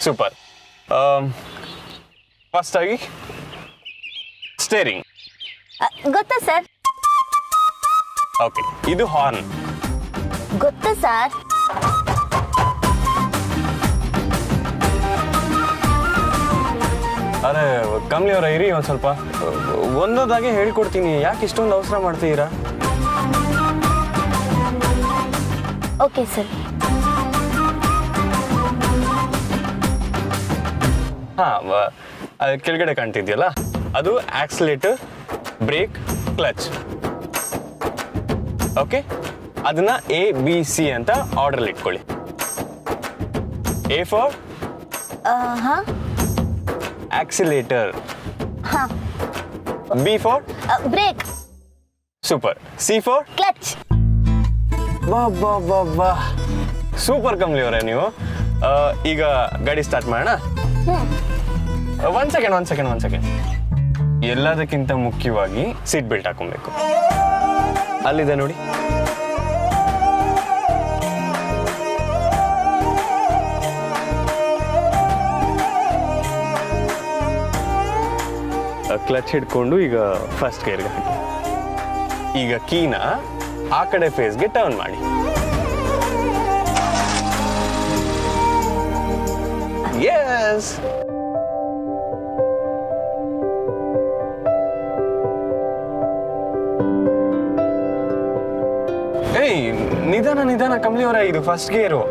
Super. First ಆಗಿ steering. ಗೊತ್ತಾ sir? Okay, ಇದು ಹಾರ್ನ್. ಗೊತ್ತಾ ಸರ್? ಅರೆ ಕಮಲಿ ಅವರ ಇರಿ ಒಂದು ಸ್ವಲ್ಪ, ಒಂದೊಂದಾಗೆ ಹೇಳ್ಕೊಡ್ತೀನಿ, ಯಾಕೆ ಇಷ್ಟೊಂದು ಅವಸರ ಮಾಡ್ತೀರಾ? Okay sir. ಕೆಳಗಡೆ ಕಾಣ್ತಿದ್ಯಲ್ಲ, ಅದು ಆಕ್ಸಿಲೇಟರ್, ಬ್ರೇಕ್, ಕ್ಲಚ್. ಓಕೆ, ಅದನ್ನ ABC ಅಂತ ಆರ್ಡರ್ ಇಟ್ಕೊಳ್ಳಿ. A for accelerator, B for brake, super, C for clutch. ಬಾ ಸೂಪರ್ ಕಮಲಿ ಅವರೇ ನೀವು. ಈಗ ಗಾಡಿ ಸ್ಟಾರ್ಟ್ ಮಾಡೋಣ. ಒಂದ್ ಸೆಕೆಂಡ್. ಎಲ್ಲದಕ್ಕಿಂತ ಮುಖ್ಯವಾಗಿ ಸೀಟ್ ಬೆಲ್ಟ್ ಹಾಕೊಬೇಕು. ಅಲ್ಲಿದೆ ನೋಡಿ. ಕ್ಲಚ್ ಹಿಡ್ಕೊಂಡು ಈಗ ಫಸ್ಟ್ ಗೇರ್ಗೆ ಹಾಕಿ. ಈಗ ಕೀನ ಆ ಕಡೆ ಫೇಸ್ಗೆ ಟರ್ನ್ ಮಾಡಿ. ಎಸ್, ಏಯ್ ನಿಧಾನ ಕಮಲಿ ಅವರ, ಇದು ಫಸ್ಟ್ ಗೇರು.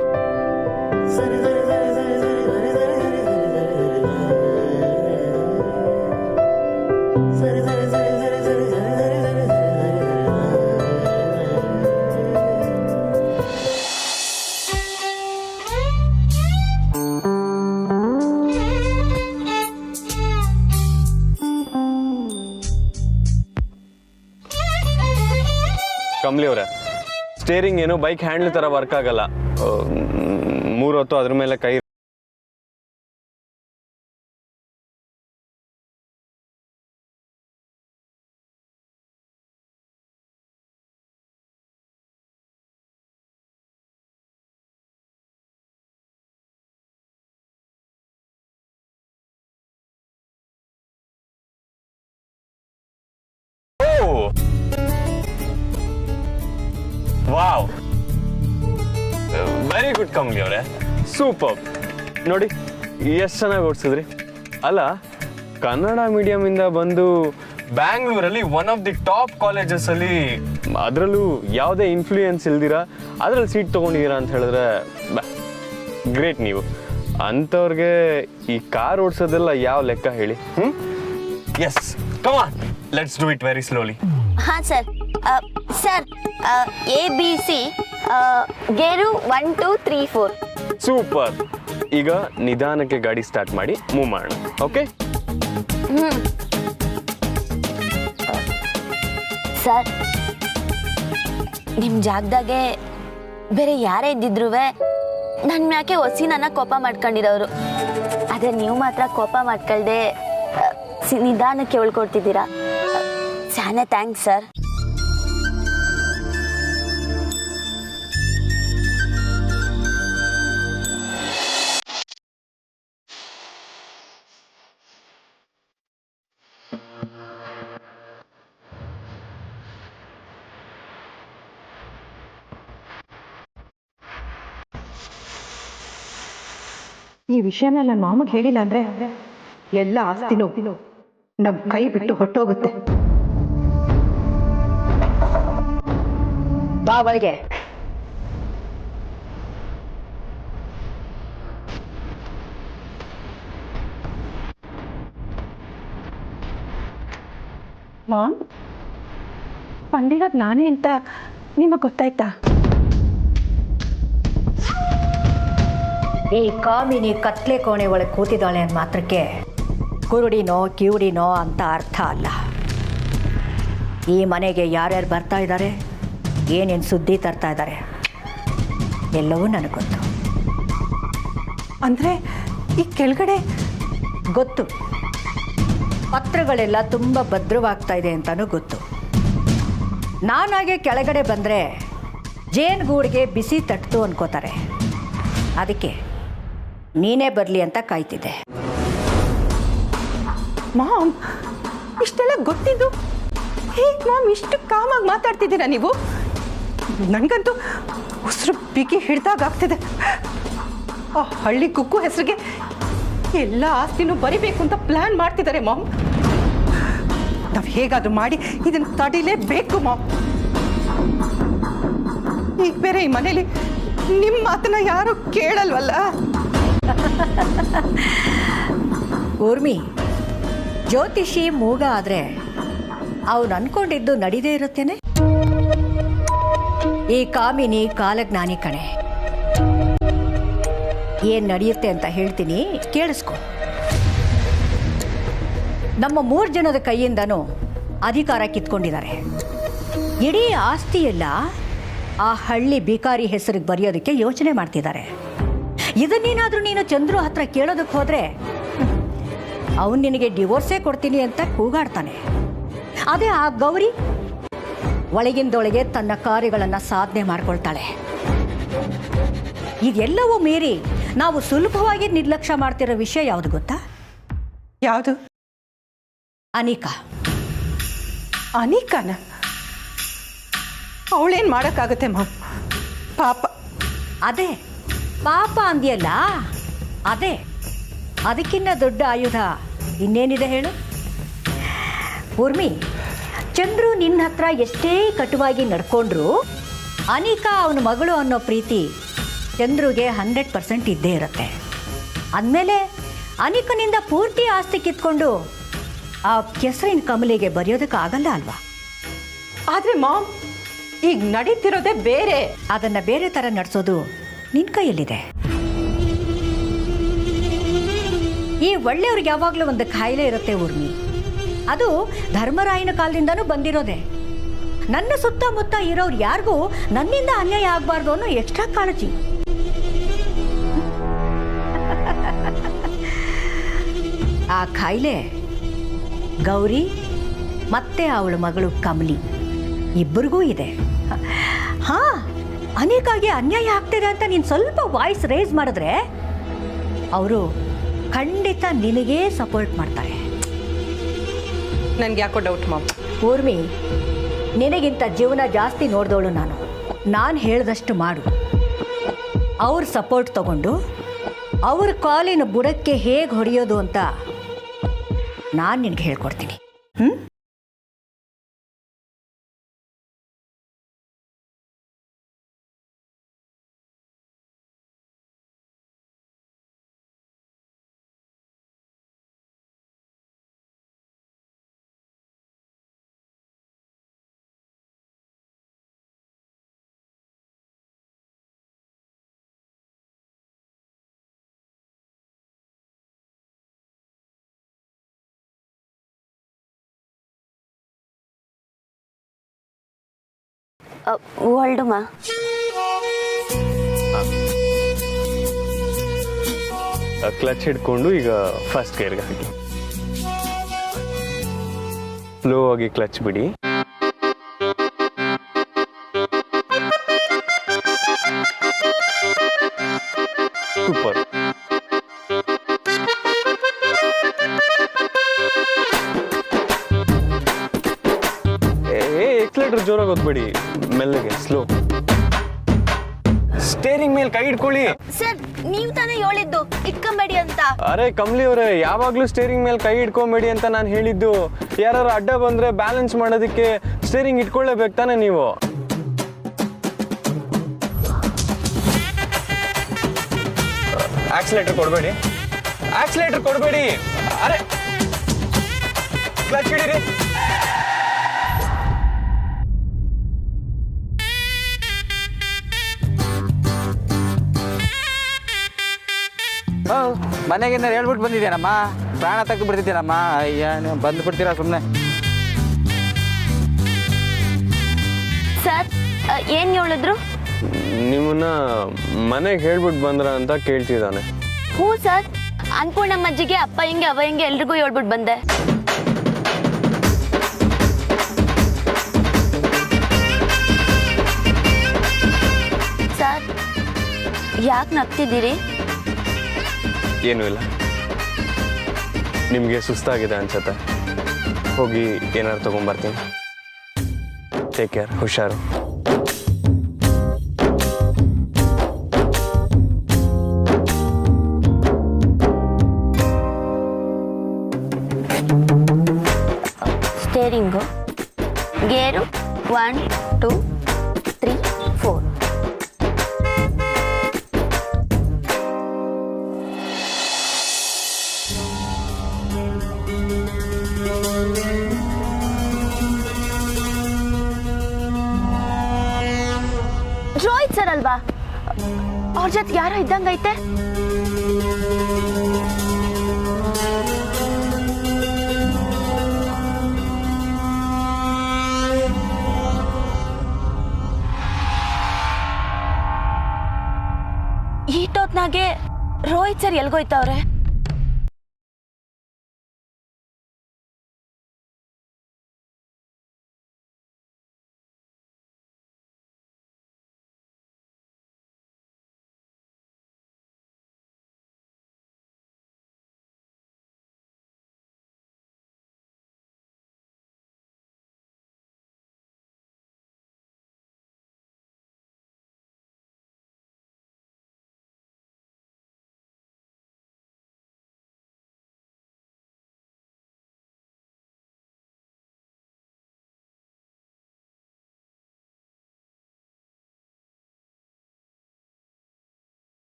ಕಮಲಿ ಅವರ, ಸ್ಟೇರಿಂಗ್ ಏನು ಬೈಕ್ ಹ್ಯಾಂಡ್ಲ್ ತರ ವರ್ಕ್ ಆಗಲ್ಲ. 3 ಹೊತ್ತು ಅದ್ರ ಮೇಲೆ ಕೈ. ವಾವ್, ವೆರಿ ಗುಡ್ ಕಮಲಿ ಅವರೇ, ಸೂಪರ್. ನೋಡಿ ಎಷ್ಟು ಚೆನ್ನಾಗಿ ಓಡಿಸಿದ್ರಿ. ಅಲ್ಲ, ಕನ್ನಡ ಮೀಡಿಯಂ ಇಂದ ಬಂದು ಬ್ಯಾಂಗ್ಳೂರಲ್ಲಿ one of the top colleges ಅಲ್ಲಿ, ಅದರಲ್ಲೂ ಯಾವುದೇ ಇನ್ಫ್ಲೂಯೆನ್ಸ್ ಇಲ್ದಿರಾ ಅದ್ರಲ್ಲಿ ಸೀಟ್ ತಗೊಂಡಿದ್ದೀರಾ ಅಂತ ಹೇಳಿದ್ರೆ ಗ್ರೇಟ್ ನೀವು. ಅಂಥವ್ರಿಗೆ ಈ ಕಾರ್ ಓಡಿಸೋದೆಲ್ಲ ಯಾವ ಲೆಕ್ಕ ಹೇಳಿ? Yes, come on, let's do it very slowly. ಹಾಂ sir. Sir, ABC gear 1 2 3 4. Super. ಈಗ ನಿಧಾನಕ್ಕೆ ಗಾಡಿ ಸ್ಟಾರ್ಟ್ ಮಾಡಿ ಮೂವ್ ಮಾಡೋಣ. ಓಕೆ ಸರ್, ನಿಮ್ಮ ಜಾಗದಾಗೆ ಬೇರೆ ಯಾರೇ ಇದ್ದಿದ್ರು ನನ್ನ ಮ್ಯಾಕೆ ನನ್ನ ಕೋಪ ಮಾಡ್ಕೊಂಡಿರೋರು. ಆದರೆ ನೀವು ಮಾತ್ರ ಕೋಪ ಮಾಡ್ಕೊಳ್ದೆ ನಿಧಾನಕ್ಕೆ ಹೇಳ್ಕೊಡ್ತಿದ್ದೀರಾ. ಶಾನೆ ಥ್ಯಾಂಕ್ಸ್ ಸರ್. ಈ ವಿಷಯನ ನನ್ನ ಮಾಮಗೆ ಹೇಳಿಲ್ಲ ಅಂದ್ರೆ ಎಲ್ಲ ಆಸ್ತಿನೂ ನಮ್ಮ ಕೈ ಬಿಟ್ಟು ಹೊಟ್ಟೋಗುತ್ತೆ. ಬಾ ಒಳಗೆ. ಮಾಮ್, ಪಂಡಿಗದ್ ನಾನೇ ಅಂತ ನಿಮಗೆ ಗೊತ್ತಾಯ್ತಾ? ಈ ಕಾಮಿನಿ ಕತ್ಲೆ ಕೋಣೆ ಒಳಗೆ ಕೂತಿದ್ದಾಳೆ ಅಂದ ಮಾತ್ರಕ್ಕೆ ಕುರುಡಿನೋ ಕಿವುಡಿನೋ ಅಂತ ಅರ್ಥ ಅಲ್ಲ. ಈ ಮನೆಗೆ ಯಾರ್ಯಾರು ಬರ್ತಾ ಇದ್ದಾರೆ, ಏನೇನು ಸುದ್ದಿ ತರ್ತಾ ಇದ್ದಾರೆ ಎಲ್ಲವೂ ನನಗೆ ಗೊತ್ತು. ಅಂದರೆ ಈ ಕೆಳಗಡೆ ಗೊತ್ತು. ಪತ್ರಗಳೆಲ್ಲ ತುಂಬ ಭದ್ರವಾಗ್ತಾ ಇದೆ ಅಂತಲೂ ಗೊತ್ತು. ನಾನಾಗೆ ಕೆಳಗಡೆ ಬಂದರೆ ಜೇನುಗೂಡಿಗೆ ಬಿಸಿ ತಟ್ಟಿತು ಅನ್ಕೋತಾರೆ. ಅದಕ್ಕೆ ನೀನೇ ಬರಲಿ ಅಂತ ಕಾಯ್ತಿದ್ದೆ. ಮಾಮ್, ಇಷ್ಟೆಲ್ಲ ಗೊತ್ತಿದ್ದು ಹೇಗೆ ಮಾಮ್ ಇಷ್ಟು ಕಾಮಾಗಿ ಮಾತಾಡ್ತಿದ್ದೀರಾ ನೀವು? ನನಗಂತೂ ಉಸಿರು ಬಿಗಿ ಹಿಡ್ದಾಗ ಆಗ್ತಿದೆ. ಆ ಹಳ್ಳಿ ಕುಕ್ಕು ಹೆಸರಿಗೆ ಎಲ್ಲ ಆಸ್ತಿನೂ ಬರಿಬೇಕು ಅಂತ ಪ್ಲಾನ್ ಮಾಡ್ತಿದ್ದಾರೆ ಮಾಮ್. ನಾವು ಹೇಗಾದ್ರೂ ಮಾಡಿ ಇದನ್ನು ತಡಿಲೇಬೇಕು ಮಾಮ್. ಈಗ ಬೇರೆ ಈ ಮನೇಲಿ ನಿಮ್ಮ ಮಾತನ್ನ ಯಾರು ಕೇಳಲ್ವಲ್ಲ. ಊರ್ಮಿ, ಜ್ಯೋತಿಷಿ ಮೂಗ ಆದರೆ ಅವನು ಅನ್ಕೊಂಡಿದ್ದು ನಡೀದೇ ಇರುತ್ತೇನೆ. ಈ ಕಾಮಿನಿ ಕಾಲಜ್ಞಾನಿ ಕಣೆ. ಏನು ನಡೆಯುತ್ತೆ ಅಂತ ಹೇಳ್ತೀನಿ, ಕೇಳಿಸ್ಕೊ. ನಮ್ಮ 3 ಜನದ ಕೈಯಿಂದನೂ ಅಧಿಕಾರ ಕಿತ್ಕೊಂಡಿದ್ದಾರೆ. ಇಡೀ ಆಸ್ತಿಯೆಲ್ಲ ಆ ಹಳ್ಳಿ ಬಿಕಾರಿ ಹೆಸರಿಗೆ ಬರೆಯೋದಕ್ಕೆ ಯೋಚನೆ ಮಾಡ್ತಿದ್ದಾರೆ. ಇದನ್ನೇನಾದರೂ ನೀನು ಚಂದ್ರು ಹತ್ರ ಕೇಳೋದಕ್ಕೆ ಹೋದರೆ ಅವನು ನಿನಗೆ ಡಿವೋರ್ಸೇ ಕೊಡ್ತೀನಿ ಅಂತ ಕೂಗಾಡ್ತಾನೆ. ಅದೇ ಆ ಗೌರಿ ಒಳಗಿಂದೊಳಗೆ ತನ್ನ ಕಾರ್ಯಗಳನ್ನು ಸಾಧನೆ ಮಾಡ್ಕೊಳ್ತಾಳೆ. ಇದೆಲ್ಲವೂ ಮೀರಿ ನಾವು ಸುಲಭವಾಗಿ ನಿರ್ಲಕ್ಷ್ಯ ಮಾಡ್ತಿರೋ ವಿಷಯ ಯಾವುದು ಗೊತ್ತಾ? ಯಾವುದು? ಅನಿಕಾ. ಅನಿಕಾನ? ಅವಳೇನು ಮಾಡೋಕ್ಕಾಗುತ್ತೆ ಮಾಮ್, ಪಾಪ. ಅದೇ ಪಾಪ ಅಂದ್ಯಲ್ಲ, ಅದೇ ಅದಕ್ಕಿಂತ ದೊಡ್ಡ ಆಯುಧ ಇನ್ನೇನಿದೆ ಹೇಳು? ಊರ್ಮಿ, ಚಂದ್ರು ನಿನ್ನ ಹತ್ರ ಎಷ್ಟೇ ಕಟುವಾಗಿ ನಡ್ಕೊಂಡ್ರು ಅನಿಕಾ ಅವನ ಮಗಳು ಅನ್ನೋ ಪ್ರೀತಿ ಚಂದ್ರುಗೆ 100% ಇದ್ದೇ ಇರುತ್ತೆ. ಅಂದಮೇಲೆ ಅನಿಕನಿಂದ ಪೂರ್ತಿ ಆಸ್ತಿ ಕಿತ್ಕೊಂಡು ಆ ಕೆಸರಿನ ಕಮಲಿಗೆ ಬರೆಯೋದಕ್ಕಾಗಲ್ಲ ಅಲ್ವಾ? ಆದರೆ ಮಾಮ್, ಈಗ ನಡೀತಿರೋದೇ ಬೇರೆ. ಅದನ್ನು ಬೇರೆ ಥರ ನಡೆಸೋದು ನಿನ್ನ ಕೈಯಲ್ಲಿದೆ. ಈ ಒಳ್ಳೆಯವ್ರಿಗೆ ಯಾವಾಗಲೂ ಒಂದು ಕಾಯಿಲೆ ಇರುತ್ತೆ ಊರ್ಮಿ. ಅದು ಧರ್ಮರಾಯನ ಕಾಲದಿಂದನೂ ಬಂದಿರೋದೆ. ನನ್ನ ಸುತ್ತಮುತ್ತ ಇರೋರು ಯಾರಿಗೂ ನನ್ನಿಂದ ಅನ್ಯಾಯ ಆಗಬಾರ್ದು ಅನ್ನೋ ಎಕ್ಸ್ಟ್ರಾ ಕಾಳಜಿ. ಆ ಕಾಯಿಲೆ ಗೌರಿ ಮತ್ತೆ ಅವಳ ಮಗಳು ಕಮಲಿ ಇಬ್ಬರಿಗೂ ಇದೆ. ಹಾ, ಅನೇಕಾಗಿ ಅನ್ಯಾಯ ಆಗ್ತಿದೆ ಅಂತ ನೀನು ಸ್ವಲ್ಪ ವಾಯ್ಸ್ ರೇಸ್ ಮಾಡಿದ್ರೆ ಅವರು ಖಂಡಿತ ನಿನಗೇ ಸಪೋರ್ಟ್ ಮಾಡ್ತಾರೆ. ನನಗೆ ಯಾಕೋ ಡೌಟ್ ಮಾಮ್. ಊರ್ಮಿ, ನಿನಗಿಂತ ಜೀವನ ಜಾಸ್ತಿ ನೋಡಿದವಳು ನಾನು ಹೇಳ್ದಷ್ಟು ಮಾಡು. ಅವ್ರ ಸಪೋರ್ಟ್ ತಗೊಂಡು ಅವ್ರ ಕಾಲಿನ ಬುಡಕ್ಕೆ ಹೇಗೆ ಹೊಡೆಯೋದು ಅಂತ ನಾನು ನಿನಗೆ ಹೇಳ್ಕೊಡ್ತೀನಿ. ವರ್ಲ್ಡುಮಾ ಕ್ಲಚ್ ಹಿಡ್ಕೊಂಡು ಈಗ ಫಸ್ಟ್ ಗೇರ್ಗೆ ಹಾಕಿ. ಸ್ಲೋ ಆಗಿ ಕ್ಲಚ್ ಬಿಡಿ. ಸೂಪರ್. ಎಕ್ಸಲೇಟರ್ ಜೋರಾಗಿ ಹೋಗ್ಬೇಡಿ, ಮೆಲ್ಲಗೆ ಸ್ಲೋ. ಸ್ಟೇರಿಂಗ್ ಮೇಲೆ ಕೈ ಇಟ್ಕೊಳ್ಳಿ. ಸರ್, ನೀವು ತಾನೇ ಹೇಳಿದ್ದು ಇಟ್ಕೊಂಬೇಡಿ ಅಂತ. ಅರೆ ಕಮಲಿ ಅವರೇ, ಯಾವಾಗ್ಲೂ ಸ್ಟೇರಿಂಗ್ ಮೇಲೆ ಕೈ ಇಟ್ಕೊಂಬೇಡಿ ಅಂತ ನಾನು ಹೇಳಿದ್ದು. ಯಾರು ಅಡ್ಡ ಬಂದ್ರೆ ಬ್ಯಾಲೆನ್ಸ್ ಮಾಡೋದಕ್ಕೆ ಸ್ಟೇರಿಂಗ್ ಇಟ್ಕೊಳ್ಳೇಬೇಕು ತಾನೆ ನೀವು. ಆಕ್ಸಿಲೇಟರ್ ಕೊಡಬೇಡಿ, ಆಕ್ಸಿಲೇಟರ್ ಕೊಡಬೇಡಿ. ಅರೆ ಕ್ಲಚ್ ಹಿಡೀರಿ. ಮನೆಗಿಂದ ಹೇಳ್ಬಿಟ್ಟು ಬಂದಿದ್ದೇನಮ್ಮ, ಪ್ರಾಣ ತೆಗೆದು ಬಿಡ್ತಿದ್ದೀನಮ್ಮ. ಅಯ್ಯ, ನೀವು ಬಂದ್ಬಿಡ್ತೀರಾ ಸುಮ್ಮನೆ. ಸರ್, ಏನ್ ಹೇಳಿದ್ರು? ನಿಮ್ಮನ್ನ ಮನೆಗೆ ಹೇಳ್ಬಿಟ್ಟು ಬಂದ್ರ ಅಂತ ಕೇಳ್ತಿದ್ದಾನೆ. ಹ್ಞೂ ಸರ್, ಅನ್ಪೂರ್ಣಮ್ಮಜ್ಜಿಗೆ ಅಪ್ಪ ಹಿಂಗೆ ಅವ ಹಿಂಗೆ ಎಲ್ರಿಗೂ ಹೇಳ್ಬಿಟ್ಟು ಬಂದೆ. ಸರ್, ಯಾಕೆ ನಗ್ತಿದ್ದೀರಿ? ಏನೂ ಇಲ್ಲ. ನಿಮಗೆ ಸುಸ್ತಾಗಿದೆ ಅನ್ಸುತ್ತೆ, ಹೋಗಿ ಏನಾದ್ರು ತೊಗೊಂಬರ್ತೀನಿ. ಟೇಕ್ ಕೇರ್, ಹುಷಾರು. ಸ್ಟೇರಿಂಗು, ಗೇರು 1 2 3 4. ರೋಹಿತ್ ಸರ್ ಅಲ್ವಾ? ಅವ್ರ ಜೊತೆ ಯಾರೋ ಇದ್ದಂಗೈತೆ. ಈಟೊತ್ನಾಗೆ ರೋಹಿತ್ ಸರ್ ಎಲ್ಗೋಯ್ತವ್ರೆ?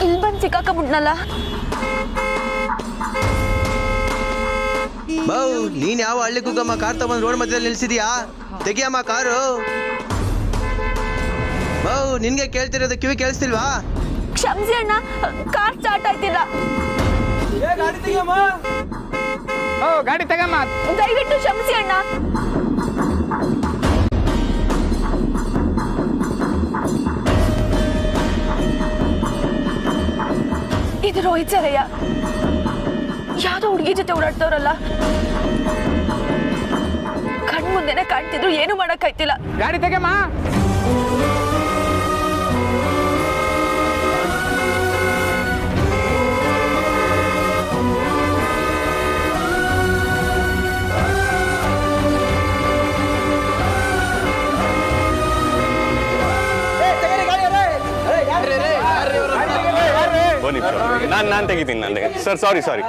ಇಲ್ಲಿ ಬಂದು ಸಿಕ್ಕಾಕಬಿಟ್ನಲ್ಲ. ಬೌ, ನೀನ್ ಯಾವ ಹಳ್ಳಿ ಕುಗ್ಗಮ್ಮ ಕಾರ್ ತಗೊಂಡ್ ರೋಡ್ ಮಧ್ಯದಲ್ಲಿ ನಿಲ್ಸಿದ್ಯಾ? ತೆಗಿಯಮ್ಮ ಕಾರು. ಬೌ, ನಿನ್ಗೆ ಕೇಳ್ತಿರೋದು ಕಿವಿ ಕೇಳಿಸ್ತಿಲ್ವಾ? ಕ್ಷಮಿಸಿ ಅಣ್ಣ, ಕಾರ್ ಸ್ಟಾರ್ಟ್ ಆಯ್ತಿಲ್ಲ. ಗಾಡಿ ತಗಮ್ಮ. ದಯವಿಟ್ಟು ಕ್ಷಮಿಸಿ ಅಣ್ಣ. ಇದು ರೋಹಿತ್ ಸರಯ್ಯ, ಯಾವ್ದೋ ಹುಡುಗಿ ಜೊತೆ ಓಡಾಡ್ತವ್ರಲ್ಲ. ಕಣ್ ಮುಂದೆನೆ ಕಾಣ್ತಿದ್ರು, ಏನು ಮಾಡಕ್ಕಾಯ್ತಿಲ್ಲ. ಗಾಡಿ ತಗಮ್ಮ. ನಾನು ತೆಗಿತೀನಿ. ನನಗೆ ಸರ್, ಸಾರಿ. ಸರ್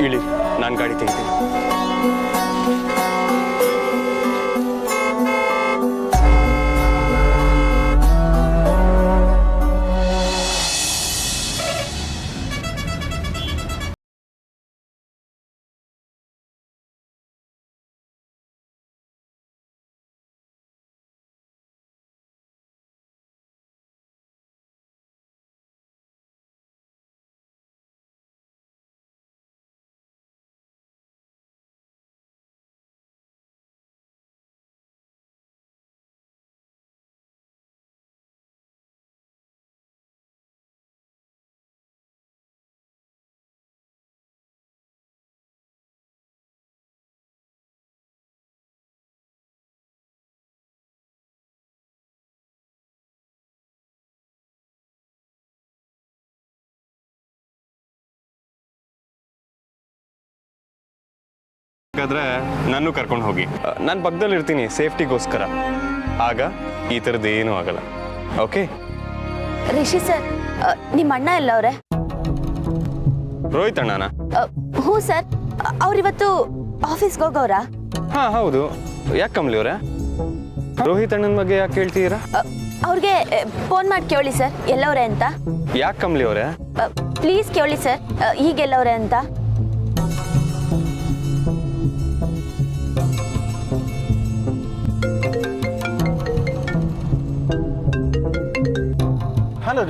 ಇಳಿ, ನಾನು ಗಾಡಿ ತೆಗಿತೀನಿ. ಹಾಗಾದ್ರೆ ನಾನು ಕರ್ಕೊಂಡು ಹೋಗಿ, ನಾನು ಪಕ್ಕದಲ್ಲಿ ಇರ್ತೀನಿ ಸೇಫ್ಟಿಗೋಸ್ಕರ. ಆಗ ಈ ಥರದ್ದು ಏನೂ ಆಗಲ್ಲ. ಓಕೆ ರಿಷಿ ಸರ್, ನಿಮ್ಮ ಅಣ್ಣ ಎಲ್ಲ ಅವ್ರೆ? ರೋಹಿತ್ ಅಣ್ಣನ? ಹ್ಞೂ ಸರ್, ಅವ್ರಿವತ್ತು ಆಫೀಸ್ಗೆ ಹೋಗೋರಾ? ಹಾಂ ಹೌದು. ಯಾಕೆ ಕಮಲಿ ಅವರೇ, ರೋಹಿತ್ ಅಣ್ಣನ ಬಗ್ಗೆ ಯಾಕೆ ಹೇಳ್ತೀರಾ? ಅವ್ರಿಗೆ ಫೋನ್ ಮಾಡಿ ಕೇಳಿ ಸರ್ ಎಲ್ಲವ್ರೆ ಅಂತ. ಯಾಕೆ ಕಮಲಿ ಅವರೇ? ಪ್ಲೀಸ್ ಕೇಳಿ ಸರ್, ಈಗೆಲ್ಲವ್ರೆ ಅಂತ.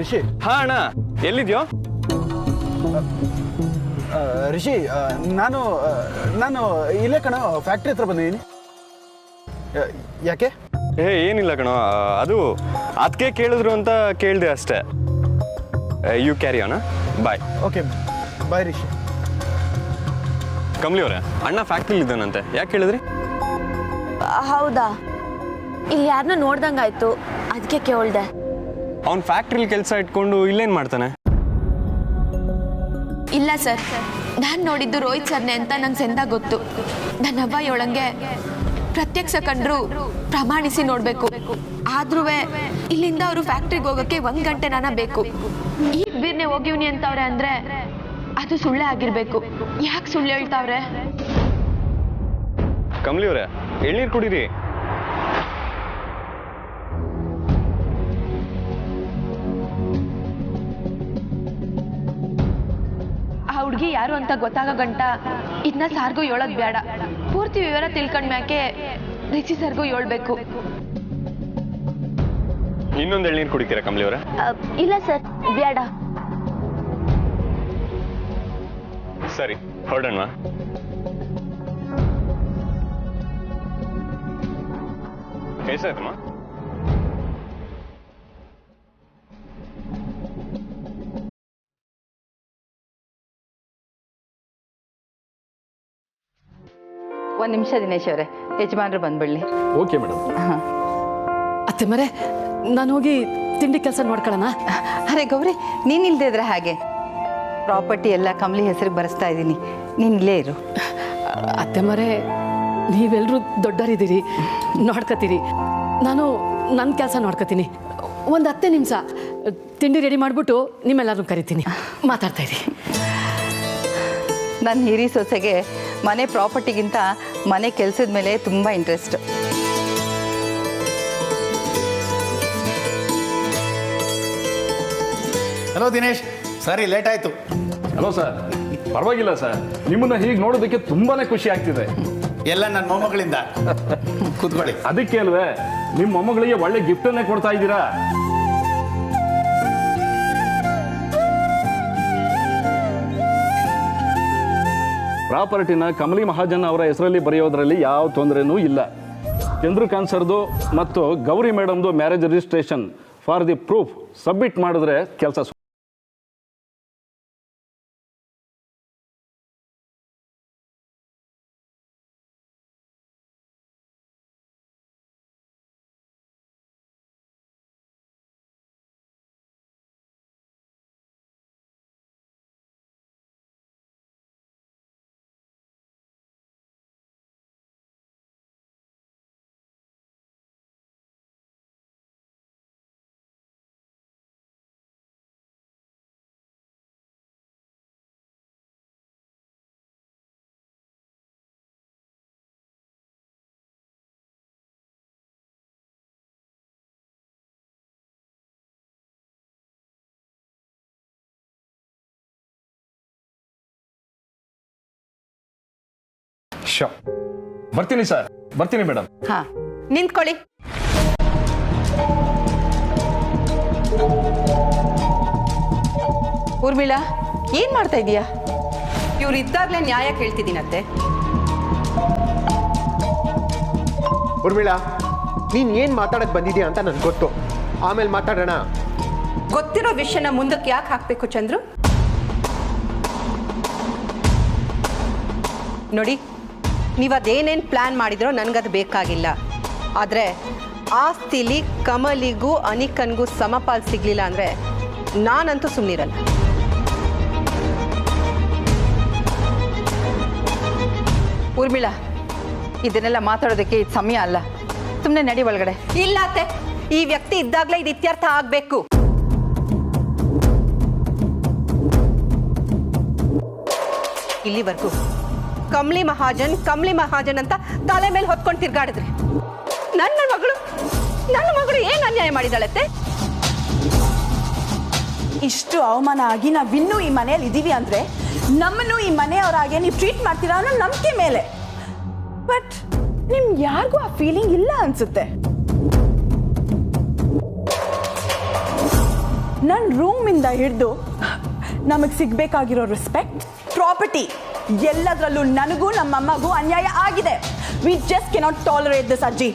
ರಿಷಿ. ಹಾ ಅಣ್ಣ, ಎಲ್ಲಿದ್ಯೋ? ರಿಷಿ, ನಾನು ಇಲ್ಲೇ ಕಣ ಫ್ಯಾಕ್ಟ್ರಿ ಹತ್ರ ಬಂದಿದ್ದೀನಿ. ಯಾಕೆ? ಏನಿಲ್ಲ ಕಣೋ, ಅದು ಅದಕ್ಕೆ ಕೇಳಿದ್ರು ಅಂತ ಕೇಳಿದೆ ಅಷ್ಟೇ. You carry on. Bye. Okay, bye Rishi. Kamali ಅವರೇ, ಅಣ್ಣ ಫ್ಯಾಕ್ಟ್ರಿಲಿ ಇದ್ದಾನಂತೆ, ಯಾಕೆ ಕೇಳಿದ್ರಿ? ಹೌದಾ, ಇಲ್ಲಿ ಯಾರನ್ನೂ ನೋಡ್ದಂಗಾಯ್ತು, ಅದಕ್ಕೆ ಕೇಳ್ದೆ. ಅವ್ನು ಫ್ಯಾಕ್ಟ್ರಿಲಿ ಕೆಲಸ ಇಟ್ಕೊಂಡು ಇಲ್ಲೇನು ಮಾಡ್ತಾನೆ? ಇಲ್ಲ ಸರ್, ನಾನು ನೋಡಿದ್ದು ರೋಹಿತ್ ಸರ್ನೆ ಅಂತ ನಂಗೆ ಸೆಂದ ಗೊತ್ತು. ನನ್ನ ಹಬ್ಬ ಏಳಂಗೆ ಪ್ರತ್ಯಕ್ಷ ಕಂಡ್ರು ಪ್ರಮಾಣಿಸಿ ನೋಡಬೇಕು. ಆದ್ರೂ ಇಲ್ಲಿಂದ ಅವರು ಫ್ಯಾಕ್ಟ್ರಿಗೆ ಹೋಗೋಕ್ಕೆ 1 ಗಂಟೆ ನಾನ ಬೇಕು. ಈಗ ಬೀರ್ನೆ ಹೋಗಿವ್ನಿ ಅಂತವ್ರೆ ಅಂದ್ರೆ ಅದು ಸುಳ್ಳೆ ಆಗಿರ್ಬೇಕು. ಯಾಕೆ ಸುಳ್ಳು ಹೇಳ್ತಾವ್ರೆ? ಕಮಲಿ ಅವರೇ, ಎಳ್ನೀರು ಕುಡೀರಿ. ಆ ಹುಡುಗಿ ಯಾರು ಅಂತ ಗೊತ್ತಾಗೋ ಗಂಟ ಇದನ್ನ ಸಾರ್ಗೂ ಹೇಳೋದು ಬೇಡ. ಪೂರ್ತಿ ವಿವರ ತಿಳ್ಕೊಂಡ್ಮ್ಯಾಕೆ ರಿಷಿ ಸರ್ಗೂ ಹೇಳ್ಬೇಕು. ಇನ್ನೊಂದು ಎಳ್ನೀರು ಕುಡಿತೀರಾ ಕಮಲಿ ಅವರೇ? ಇಲ್ಲ ಸರ್, ಬೇಡ. ಸರಿ, ಹೊರಡೋಣ. ಹೇಸಾಯ್ತಮ್ಮ? ಒಂದು ನಿಮಿಷ ದಿನೇಶ್ ಅವರೇ, ಯಜಮಾನ್ರು ಬಂದ್ಬಿಡ್ಲಿ. Okay madam. ಅತ್ತೆ ಮರೆ, ನಾನು ಹೋಗಿ ತಿಂಡಿ ಕೆಲಸ ನೋಡ್ಕೊಳ್ಳೋಣ. ಅರೆ ಗೌರಿ, ನೀನು ಇಲ್ಲದೆ ಇದ್ರೆ ಹಾಗೆ. ಪ್ರಾಪರ್ಟಿ ಎಲ್ಲ ಕಮಲಿ ಹೆಸರಿಗೆ ಬರೆಸ್ತಾ ಇದ್ದೀನಿ, ನೀನು ಇಲ್ಲೇ ಇರು. ಅತ್ತೆ ಮರೆ, ನೀವೆಲ್ಲರೂ ದೊಡ್ಡರಿದ್ದೀರಿ, ನೋಡ್ಕೊತೀರಿ. ನಾನು ನನ್ನ ಕೆಲಸ ನೋಡ್ಕೊತೀನಿ. ಒಂದು 10 ನಿಮಿಷ ತಿಂಡಿ ರೆಡಿ ಮಾಡಿಬಿಟ್ಟು ನಿಮ್ಮೆಲ್ಲರೂ ಕರಿತೀನಿ, ಮಾತಾಡ್ತಾ ಇರಿ. ನನ್ನ ಹಿರಿ ಸೊಸೆಗೆ ಮನೆ ಪ್ರಾಪರ್ಟಿಗಿಂತ ಮನೆ ಕೆಲಸದ ಮೇಲೆ ತುಂಬ ಇಂಟ್ರೆಸ್ಟ್. ಹಲೋ ದಿನೇಶ್, ಸಾರಿ ಲೇಟ್ ಆಯಿತು. Hello sir. ಪರವಾಗಿಲ್ಲ ಸರ್, ನಿಮ್ಮನ್ನ ಹೀಗೆ ನೋಡೋದಕ್ಕೆ ತುಂಬಾನೇ ಖುಷಿ ಆಗ್ತಿದೆ. ಎಲ್ಲ ನನ್ನ ಮೊಮ್ಮಗಳಿಂದ. ಕೂತ್ಕೊಳ್ಳಿ. ಅದಕ್ಕೆ ಅಲ್ವೇ ನಿಮ್ಮ ಮೊಮ್ಮಗಳಿಗೆ ಒಳ್ಳೆ ಗಿಫ್ಟನ್ನೇ ಕೊಡ್ತಾ ಇದ್ದೀರಾ. ಪ್ರಾಪರ್ಟಿನ ಕಮಲಿ ಮಹಾಜನ್ ಅವರ ಹೆಸರಲ್ಲಿ ಬರೆಯೋದ್ರಲ್ಲಿ ಯಾವ ತೊಂದರೆನೂ ಇಲ್ಲ. ಚಂದ್ರಕಾಂತ್ ಸರ್ದು ಮತ್ತು ಗೌರಿ ಮೇಡಮ್ದು marriage registration for the proof submit ಮಾಡಿದ್ರೆ ಕೆಲಸ. ಶೋ, ಬರ್ತೀನಿ ಸರ್, ಬರ್ತೀನಿ ಮೇಡಮ್. ಹಾ, ನಿಂತ್ಕೊಳ್ಳಿ. ಊರ್ಮಿಳಾ, ಏನ್ ಮಾಡ್ತಾ ಇದೀಯಾ? ಇವ್ರು ಇದ್ದಾಗಲೇ ನ್ಯಾಯ ಕೇಳ್ತಿದ್ದೀನತ್ತೆ. ಊರ್ಮಿಳಾ, ನೀನ್ ಏನ್ ಮಾತಾಡಕ್ ಬಂದಿದ್ಯಾ ಅಂತ ನನ್ಗೆ ಗೊತ್ತು, ಆಮೇಲೆ ಮಾತಾಡೋಣ. ಗೊತ್ತಿರೋ ವಿಷಯನ ಮುಂದಕ್ಕೆ ಯಾಕೆ ಹಾಕ್ಬೇಕು ಚಂದ್ರು? ನೋಡಿ, ನೀವು ಅದೇನೇನು ಪ್ಲ್ಯಾನ್ ಮಾಡಿದ್ರೋ ನನಗದು ಬೇಕಾಗಿಲ್ಲ. ಆದರೆ ಆಸ್ತಿಲಿ ಕಮಲಿಗೂ ಅನಿಕನ್ಗೂ ಸಮಪಾಲು ಸಿಗಲಿಲ್ಲ ಅಂದರೆ ನಾನಂತೂ ಸುಮ್ಮನಿರಲ್ಲ. ಊರ್ಮಿಳಾ, ಇದನ್ನೆಲ್ಲ ಮಾತಾಡೋದಕ್ಕೆ ಇದು ಸಮಯ ಅಲ್ಲ. ಸುಮ್ಮನೆ ನಡಿ ಒಳಗಡೆ. ಇಲ್ಲ ಅತ್ತೆ, ಈ ವ್ಯಕ್ತಿ ಇದ್ದಾಗಲೇ ಇದು ಇತ್ಯರ್ಥ ಆಗಬೇಕು. ಇಲ್ಲಿವರೆಗೂ ಕಮಲಿ ಮಹಾಜನ್ ಅಂತ ತಲೆ ಮೇಲೆ ಹೊತ್ಕೊಂಡು ತಿರ್ಗಾಡಿದ್ರೆ ನನ್ನ ಮಗಳು ಏನ್ ಅನ್ಯಾಯ ಮಾಡಿದಾಳತ್ತೆ? ಇಷ್ಟು ಅವಮಾನ ಆಗಿ ನಾವಿನ್ನೂ ಈ ಮನೆಯಲ್ಲಿ ಇದ್ದೀವಿ ಅಂದ್ರೆ ನಮ್ಮನ್ನು ಈ ಮನೆಯವರಾಗೆ ನೀವು ಟ್ರೀಟ್ ಮಾಡ್ತೀರಾ ಅನ್ನೋ ನಂಬಿಕೆ ಮೇಲೆ. ಬಟ್ ನಿಮ್ಗೆ ಯಾರಿಗೂ ಆ ಫೀಲಿಂಗ್ ಇಲ್ಲ ಅನ್ಸುತ್ತೆ. ನನ್ನ ರೂಮಿಂದ ಹಿಡಿದು ನಮಗೆ ಸಿಗಬೇಕಾಗಿರೋ ರೆಸ್ಪೆಕ್ಟ್, ಪ್ರಾಪರ್ಟಿ ಎಲ್ಲದರಲ್ಲೂ ನನಗೂ ನಮ್ಮಮ್ಮಗೂ ಅನ್ಯಾಯ ಆಗಿದೆ. We just cannot tolerate this ಅಜ್ಜಿ.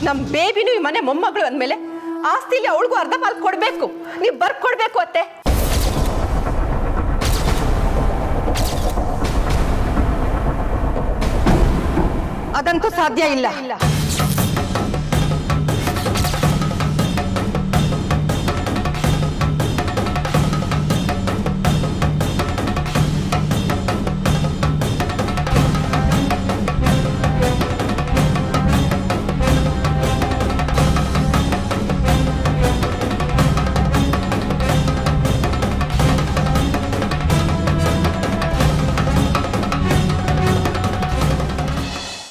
ನಮ್ಮ ಬೇಬಿನೂ ಈ ಮನೆ ಮೊಮ್ಮಗಳು ಅಂದಮೇಲೆ ಆಸ್ತಿಲಿ ಅವಳಿಗೂ ಅರ್ಧ ಪಾಲು ಕೊಡಬೇಕು. ನೀವು ಬರ್ಕೊಡ್ಬೇಕು ಅತ್ತೆ. ಅದಂತೂ ಸಾಧ್ಯ ಇಲ್ಲ.